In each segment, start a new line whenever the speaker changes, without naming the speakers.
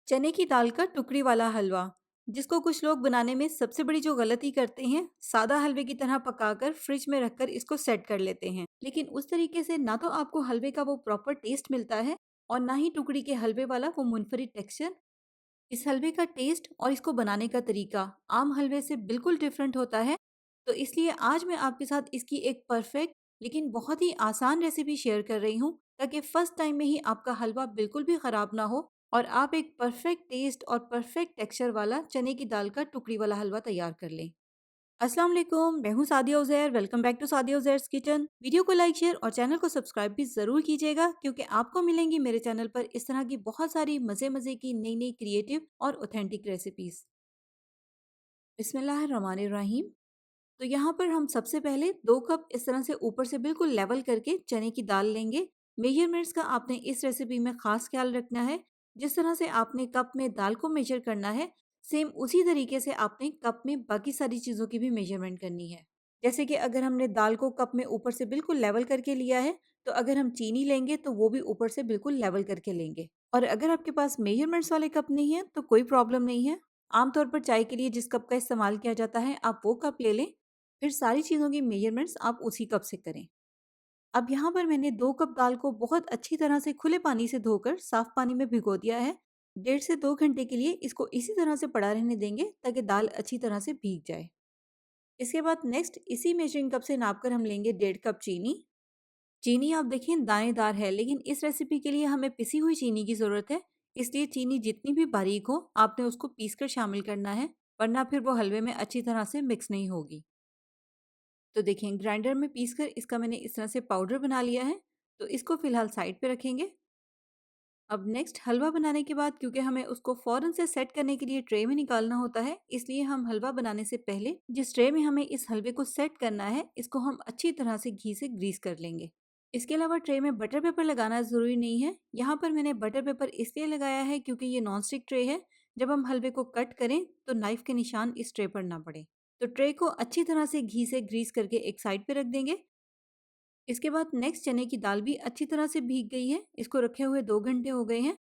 चने की दाल का टुकड़ी वाला हलवा, जिसको कुछ लोग बनाने में सबसे बड़ी जो गलती करते हैं, सादा हलवे की तरह पकाकर फ्रिज में रखकर इसको सेट कर लेते हैं। लेकिन उस तरीके से ना तो आपको हलवे का वो प्रॉपर टेस्ट मिलता है और ना ही टुकड़ी के हलवे वाला वो मुनफरिद टेक्सचर। इस हलवे का टेस्ट और इसको बनाने का तरीका आम हलवे से बिल्कुल डिफरेंट होता है। तो इसलिए आज मैं आपके साथ इसकी एक परफेक्ट लेकिन बहुत ही आसान रेसिपी शेयर कर रही हूँ, ताकि फर्स्ट टाइम में ही आपका हलवा बिल्कुल भी खराब ना हो और आप एक परफेक्ट टेस्ट और परफेक्ट टेक्सचर वाला चने की दाल का टुकड़ी वाला हलवा तैयार कर लें। अस्सलाम वालेकुम, मैं हूँ Sadia Uzair. Welcome back to Sadia Uzair's kitchen. Video को लाइक, शेयर और चैनल को सब्सक्राइब भी ज़रूर कीजिएगा, क्योंकि आपको मिलेंगी मेरे चैनल पर इस तरह की बहुत सारी मज़े-मज़े की नई-नई क्रिएटिव और ऑथेंटिक रेसिपीज़। बिस्मिल्लाहिर्रहमानिर्रहीम। तो यहाँ पर हम सबसे पहले 2 कप इस तरह से ऊपर से बिल्कुल लेवल करके चने की दाल लेंगे। मेजरमेंट्स का आपने इस रेसिपी में ख़ास ख़्याल रखना है। जिस तरह से आपने कप में दाल को मेजर करना है, सेम उसी तरीके से आपने कप में बाकी सारी चीज़ों की भी मेजरमेंट करनी है। जैसे कि अगर हमने दाल को कप में ऊपर से बिल्कुल लेवल करके लिया है, तो अगर हम चीनी लेंगे तो वो भी ऊपर से बिल्कुल लेवल करके लेंगे। और अगर आपके पास मेजरमेंट्स वाले कप नहीं है तो कोई प्रॉब्लम नहीं है। आमतौर पर चाय के लिए जिस कप का इस्तेमाल किया जाता है, आप वो कप ले लें। फिर सारी चीज़ों की मेजरमेंट्स आप उसी कप से करें। अब यहाँ पर मैंने 2 कप दाल को बहुत अच्छी तरह से खुले पानी से धोकर साफ पानी में भिगो दिया है। 1.5 से 2 घंटे के लिए इसको इसी तरह से पड़ा रहने देंगे, ताकि दाल अच्छी तरह से भीग जाए। इसके बाद नेक्स्ट इसी मेजरिंग कप से नापकर हम लेंगे 1.5 कप चीनी। चीनी आप देखें दानेदार है, लेकिन इस रेसिपी के लिए हमें पिसी हुई चीनी की ज़रूरत है। इसलिए चीनी जितनी भी बारीक हो, आपने उसको पीस कर शामिल करना है, वरना फिर वो हलवे में अच्छी तरह से मिक्स नहीं होगी। तो देखिए, ग्राइंडर में पीसकर इसका मैंने इस तरह से पाउडर बना लिया है। तो इसको फ़िलहाल साइड पे रखेंगे। अब नेक्स्ट हलवा बनाने के बाद, क्योंकि हमें उसको फ़ौरन से सेट करने के लिए ट्रे में निकालना होता है, इसलिए हम हलवा बनाने से पहले जिस ट्रे में हमें इस हलवे को सेट करना है, इसको हम अच्छी तरह से घी से ग्रीस कर लेंगे। इसके अलावा ट्रे में बटर पेपर लगाना ज़रूरी नहीं है। यहाँ पर मैंने बटर पेपर इसलिए लगाया है क्योंकि ये नॉन स्टिक ट्रे है। जब हम हलवे को कट करें तो नाइफ़ के निशान इस ट्रे पर ना पड़े। तो ट्रे को अच्छी तरह से घी से ग्रीस करके एक साइड पे रख देंगे। इसके बाद नेक्स्ट चने की दाल भी अच्छी तरह से भीग गई है। इसको रखे हुए 2 घंटे हो गए हैं।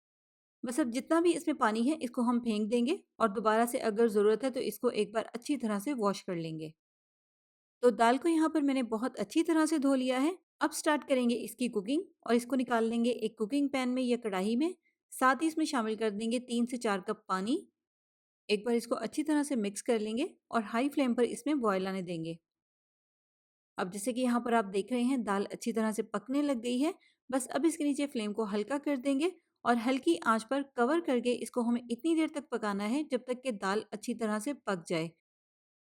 बस अब जितना भी इसमें पानी है इसको हम फेंक देंगे और दोबारा से अगर ज़रूरत है तो इसको एक बार अच्छी तरह से वॉश कर लेंगे। तो दाल को यहाँ पर मैंने बहुत अच्छी तरह से धो लिया है। अब स्टार्ट करेंगे इसकी कुकिंग और इसको निकाल लेंगे एक कुकिंग पैन में या कढ़ाई में। साथ ही इसमें शामिल कर देंगे 3 से 4 कप पानी। एक बार इसको अच्छी तरह से मिक्स कर लेंगे और हाई फ्लेम पर इसमें बॉयल आने देंगे। अब जैसे कि यहाँ पर आप देख रहे हैं, दाल अच्छी तरह से पकने लग गई है। बस अब इसके नीचे फ्लेम को हल्का कर देंगे और हल्की आंच पर कवर करके इसको हमें इतनी देर तक पकाना है जब तक कि दाल अच्छी तरह से पक जाए।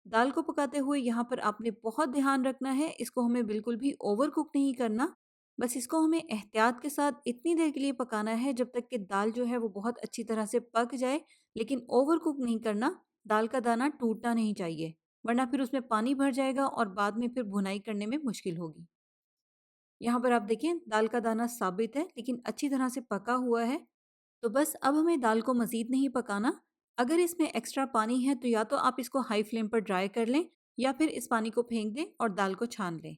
दाल को पकाते हुए यहाँ पर आपने बहुत ध्यान रखना है, इसको हमें बिल्कुल भी ओवर कुक नहीं करना। बस इसको हमें एहतियात के साथ इतनी देर के लिए पकाना है जब तक कि दाल जो है वो बहुत अच्छी तरह से पक जाए, लेकिन ओवर कुक नहीं करना। दाल का दाना टूटना नहीं चाहिए, वरना फिर उसमें पानी भर जाएगा और बाद में फिर भुनाई करने में मुश्किल होगी। यहाँ पर आप देखें, दाल का दाना साबित है लेकिन अच्छी तरह से पका हुआ है। तो बस अब हमें दाल को मज़ीद नहीं पकाना। अगर इसमें एक्स्ट्रा पानी है तो या तो आप इसको हाई फ्लेम पर ड्राई कर लें या फिर इस पानी को फेंक दें और दाल को छान लें।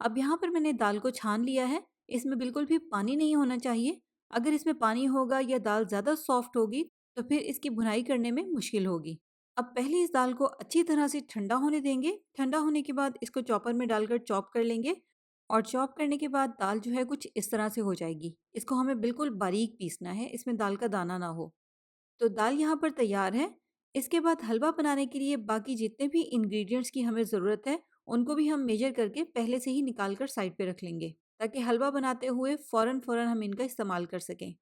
अब यहाँ पर मैंने दाल को छान लिया है। इसमें बिल्कुल भी पानी नहीं होना चाहिए। अगर इसमें पानी होगा या दाल ज़्यादा सॉफ्ट होगी तो फिर इसकी भुनाई करने में मुश्किल होगी। अब पहले इस दाल को अच्छी तरह से ठंडा होने देंगे। ठंडा होने के बाद इसको चॉपर में डालकर चॉप कर लेंगे और चॉप करने के बाद दाल जो है कुछ इस तरह से हो जाएगी। इसको हमें बिल्कुल बारीक पीसना है, इसमें दाल का दाना ना हो। तो दाल यहाँ पर तैयार है। इसके बाद हलवा बनाने के लिए बाकी जितने भी इंग्रेडिएंट्स की हमें ज़रूरत है, उनको भी हम मेजर करके पहले से ही निकाल कर साइड पे रख लेंगे, ताकि हलवा बनाते हुए फ़ौरन फ़ौरन हम इनका इस्तेमाल कर सकें।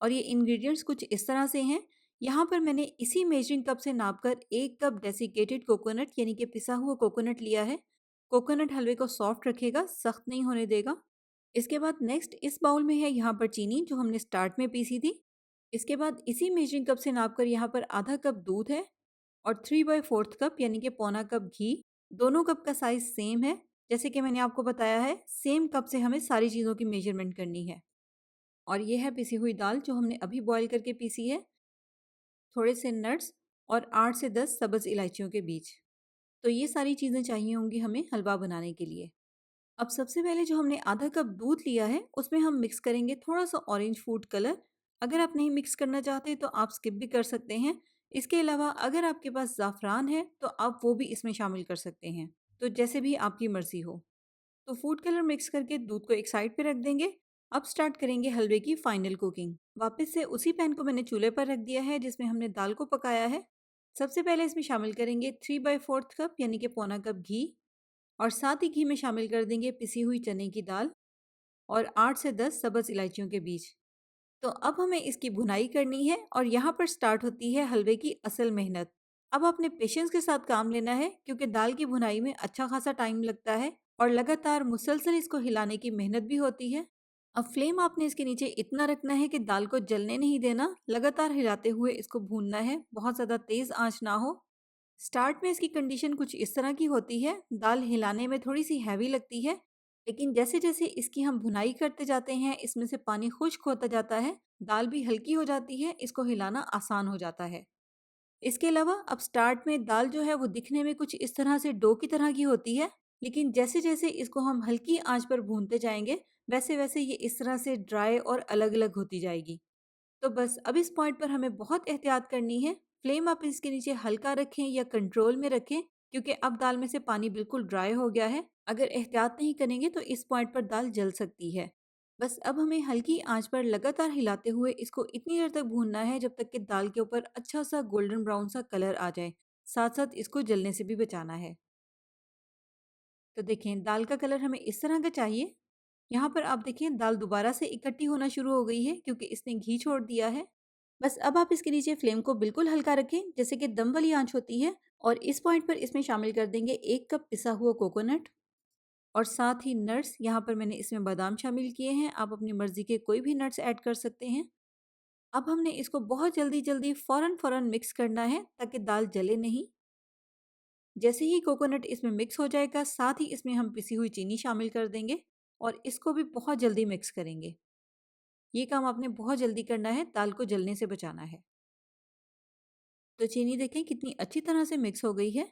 और ये इंग्रेडिएंट्स कुछ इस तरह से हैं। यहाँ पर मैंने इसी मेजरिंग कप से नापकर 1 कप डेसिकेटेड कोकोनट यानी कि पिसा हुआ कोकोनट लिया है। कोकोनट हलवे को सॉफ्ट रखेगा, सख्त नहीं होने देगा। इसके बाद नेक्स्ट इस बाउल में है यहाँ पर चीनी, जो हमने स्टार्ट में पीसी थी। इसके बाद इसी मेजरिंग कप से नापकर यहाँ पर आधा कप दूध है और 3/4 कप यानी कि पौना कप घी। दोनों कप का साइज़ सेम है। जैसे कि मैंने आपको बताया है, सेम कप से हमें सारी चीज़ों की मेजरमेंट करनी है। और ये है पिसी हुई दाल जो हमने अभी बॉईल करके पीसी है, थोड़े से नट्स और 8 से 10 सब्ज़ इलायचियों के बीज। तो ये सारी चीज़ें चाहिए होंगी हमें हलवा बनाने के लिए। अब सबसे पहले जो हमने आधा कप दूध लिया है, उसमें हम मिक्स करेंगे थोड़ा सा ऑरेंज फूड कलर। अगर आप नहीं मिक्स करना चाहते तो आप स्किप भी कर सकते हैं। इसके अलावा अगर आपके पास ज़ाफ़रान है तो आप वो भी इसमें शामिल कर सकते हैं। तो जैसे भी आपकी मर्ज़ी हो। तो फूड कलर मिक्स करके दूध को एक साइड पे रख देंगे। अब स्टार्ट करेंगे हलवे की फाइनल कुकिंग। वापस से उसी पैन को मैंने चूल्हे पर रख दिया है जिसमें हमने दाल को पकाया है। सबसे पहले इसमें शामिल करेंगे 3/4 कप यानी कि पौना कप घी, और साथ ही घी में शामिल कर देंगे पिसी हुई चने की दाल और 8 से 10 सब्ज़ इलायचियों के बीज। तो अब हमें इसकी भुनाई करनी है और यहाँ पर स्टार्ट होती है हलवे की असल मेहनत। अब आपने पेशेंस के साथ काम लेना है क्योंकि दाल की भुनाई में अच्छा खासा टाइम लगता है और लगातार मुसलसल इसको हिलाने की मेहनत भी होती है। अब फ्लेम आपने इसके नीचे इतना रखना है कि दाल को जलने नहीं देना, लगातार हिलाते हुए इसको भूनना है, बहुत ज़्यादा तेज़ आंच ना हो। स्टार्ट में इसकी कंडीशन कुछ इस तरह की होती है, दाल हिलाने में थोड़ी सी हैवी लगती है, लेकिन जैसे जैसे इसकी हम भुनाई करते जाते हैं इसमें से पानी खुश्क होता जाता है, दाल भी हल्की हो जाती है, इसको हिलाना आसान हो जाता है। इसके अलावा अब स्टार्ट में दाल जो है वो दिखने में कुछ इस तरह से डो की तरह की होती है, लेकिन जैसे जैसे इसको हम हल्की आंच पर भूनते जाएंगे वैसे वैसे ये इस तरह से ड्राई और अलग अलग होती जाएगी। तो बस अब इस पॉइंट पर हमें बहुत एहतियात करनी है। फ्लेम आप इसके नीचे हल्का रखें या कंट्रोल में रखें क्योंकि अब दाल में से पानी बिल्कुल ड्राई हो गया है। अगर एहतियात नहीं करेंगे तो इस पॉइंट पर दाल जल सकती है। बस अब हमें हल्की आंच पर लगातार हिलाते हुए इसको इतनी देर तक भूनना है जब तक कि दाल के ऊपर अच्छा सा गोल्डन ब्राउन सा कलर आ जाए। साथ साथ इसको जलने से भी बचाना है। तो देखें दाल का कलर हमें इस तरह का चाहिए। यहाँ पर आप देखें दाल दोबारा से इकट्ठी होना शुरू हो गई है क्योंकि इसने घी छोड़ दिया है। बस अब आप इसके नीचे फ्लेम को बिल्कुल हल्का रखें जैसे कि दम वाली आंच होती है, और इस पॉइंट पर इसमें शामिल कर देंगे 1 कप पिसा हुआ कोकोनट और साथ ही नट्स। यहाँ पर मैंने इसमें बादाम शामिल किए हैं, आप अपनी मर्जी के कोई भी नट्स ऐड कर सकते हैं। अब हमने इसको बहुत जल्दी जल्दी फौरन फौरन मिक्स करना है ताकि दाल जले नहीं। जैसे ही कोकोनट इसमें मिक्स हो जाएगा साथ ही इसमें हम पिसी हुई चीनी शामिल कर देंगे और इसको भी बहुत जल्दी मिक्स करेंगे। ये काम आपने बहुत जल्दी करना है, दाल को जलने से बचाना है। तो चीनी देखें कितनी अच्छी तरह से मिक्स हो गई है।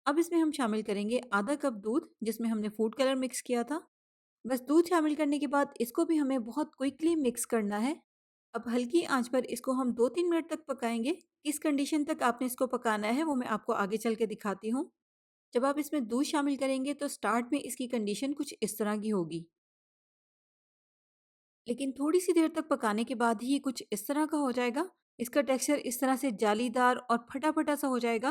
अब इसमें हम शामिल करेंगे आधा कप दूध जिसमें हमने फूड कलर मिक्स किया था। बस दूध शामिल करने के बाद इसको भी हमें बहुत क्विकली मिक्स करना है। अब हल्की आंच पर इसको हम 2-3 मिनट तक पकाएंगे। किस कंडीशन तक आपने इसको पकाना है वो मैं आपको आगे चल के दिखाती हूँ। जब आप इसमें दूध शामिल करेंगे तो स्टार्ट में इसकी कंडीशन कुछ इस तरह की होगी, लेकिन थोड़ी सी देर तक पकाने के बाद ही ये कुछ इस तरह का हो जाएगा। इसका टेक्सचर इस तरह से जालीदार और फटा-फटा सा हो जाएगा।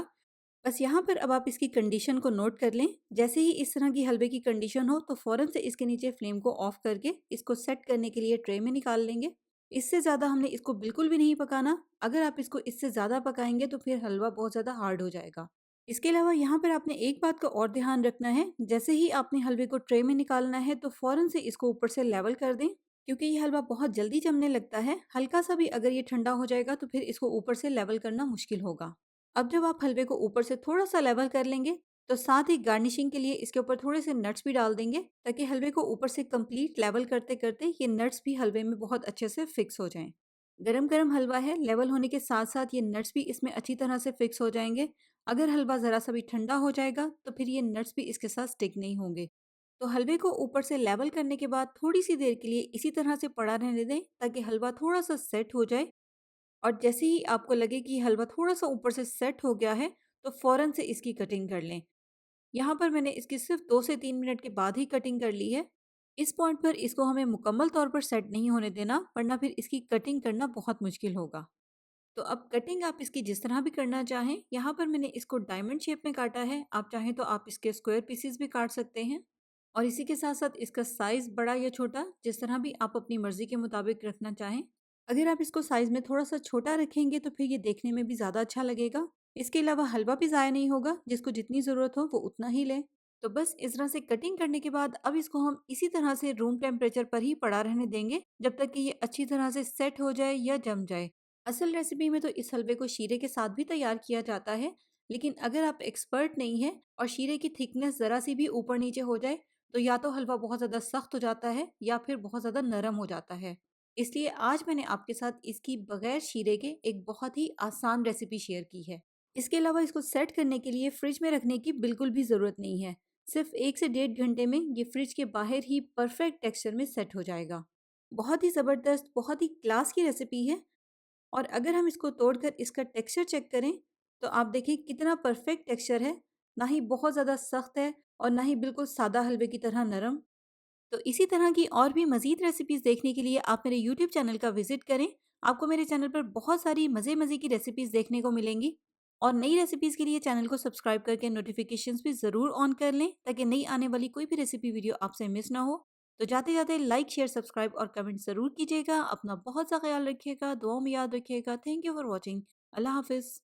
बस यहाँ पर अब आप इसकी कंडीशन को नोट कर लें। जैसे ही इस तरह की हलवे की कंडीशन हो तो फ़ौरन से इसके नीचे फ्लेम को ऑफ करके इसको सेट करने के लिए ट्रे में निकाल लेंगे। इससे ज़्यादा हमने इसको बिल्कुल भी नहीं पकाना। अगर आप इसको इससे ज़्यादा पकाएंगे तो फिर हलवा बहुत ज़्यादा हार्ड हो जाएगा। इसके अलावा यहाँ पर आपने एक बात का और ध्यान रखना है, जैसे ही आपने हलवे को ट्रे में निकालना है तो फ़ौरन से इसको ऊपर से लेवल कर दें क्योंकि ये हलवा बहुत जल्दी जमने लगता है। हल्का सा भी अगर ये ठंडा हो जाएगा तो फिर इसको ऊपर से लेवल करना मुश्किल होगा। अब जब आप हलवे को ऊपर से थोड़ा-सा लेवल कर लेंगे, तो साथ ही गार्निशिंग के लिए इसके ऊपर थोड़े से नट्स भी डाल देंगे, ताकि हलवे को ऊपर से कंप्लीट लेवल करते-करते ये नट्स भी हलवे में बहुत अच्छे से फिक्स हो जाएँ। गरम-गरम हलवा है, लेवल होने के साथ-साथ ये नट्स भी इसमें अच्छी तरह से फिक्स हो जाएँगे। अगर हलवा ज़रा-सा भी ठंडा हो जाएगा, तो फिर ये नट्स भी इसके साथ स्टिक नहीं होंगे। तो हलवे को ऊपर से लेवल करने के बाद थोड़ी-सी देर के लिए इसी तरह से पड़ा रहने दें, ताकि हलवा थोड़ा-सा सेट हो जाए। और जैसे ही आपको लगे कि हलवा थोड़ा-सा ऊपर से सेट हो गया है, तो फ़ौरन से इसकी कटिंग कर लें। यहाँ पर मैंने इसकी सिर्फ़ 2 से 3 मिनट के बाद ही कटिंग कर ली है। इस पॉइंट पर इसको हमें मुकम्मल तौर पर सेट नहीं होने देना, वरना फिर इसकी कटिंग करना बहुत मुश्किल होगा। तो अब कटिंग आप इसकी जिस तरह भी करना चाहें, यहाँ पर मैंने इसको डायमंड शेप में काटा है। आप चाहें तो आप इसके स्क्वायर पीसेस भी काट सकते हैं, और इसी के साथ-साथ इसका साइज़ बड़ा या छोटा जिस तरह भी आप अपनी मर्ज़ी के मुताबिक रखना चाहें। अगर आप इसको साइज़ में थोड़ा-सा छोटा रखेंगे तो फिर ये देखने में भी ज़्यादा अच्छा लगेगा। इसके अलावा हलवा भी ज़ाया नहीं होगा, जिसको जितनी ज़रूरत हो वो उतना ही लें। तो बस इस तरह से कटिंग करने के बाद अब इसको हम इसी तरह से रूम टेम्परेचर पर ही पड़ा रहने देंगे, जब तक कि ये अच्छी तरह से सेट हो जाए या जम जाए। असल रेसिपी में तो इस हलवे को शीरे के साथ भी तैयार किया जाता है, लेकिन अगर आप एक्सपर्ट नहीं हैं और शीरे की थिकनेस ज़रा सी भी ऊपर नीचे हो जाए, तो या तो हलवा बहुत ज़्यादा सख्त हो जाता है या फिर बहुत ज़्यादा नरम हो जाता है। इसलिए आज मैंने आपके साथ इसकी बगैर शीरे के एक बहुत ही आसान रेसिपी शेयर की है। इसके अलावा इसको सेट करने के लिए फ्रिज में रखने की बिल्कुल भी ज़रूरत नहीं है। सिर्फ 1 से 1.5 घंटे में ये फ्रिज के बाहर ही परफेक्ट टेक्सचर में सेट हो जाएगा। बहुत ही ज़बरदस्त, बहुत ही क्लास की रेसिपी है। और अगर हम इसको तोड़कर इसका टेक्सचर चेक करें, तो आप देखिए कितना परफेक्ट टेक्सचर है। ना ही बहुत ज़्यादा सख्त है और ना ही बिल्कुल सादा हलवे की तरह नरम। तो इसी तरह की और भी मज़ीद रेसिपीज़ देखने के लिए आप मेरे यूट्यूब चैनल का विज़िट करें। आपको मेरे चैनल पर बहुत सारी मज़े-मज़े की रेसिपीज़ देखने को मिलेंगी। और नई रेसिपीज़ के लिए चैनल को सब्सक्राइब करके नोटिफ़िकेशंस भी ज़रूर ऑन कर लें, ताकि नई आने वाली कोई भी रेसिपी वीडियो आपसे मिस ना हो। तो जाते-जाते लाइक, शेयर, सब्सक्राइब और कमेंट ज़रूर कीजिएगा। अपना बहुत सा ख़्याल रखिएगा, दुआओं में याद रखिएगा। Thank you for watching. अल्लाह हाफ़िज़।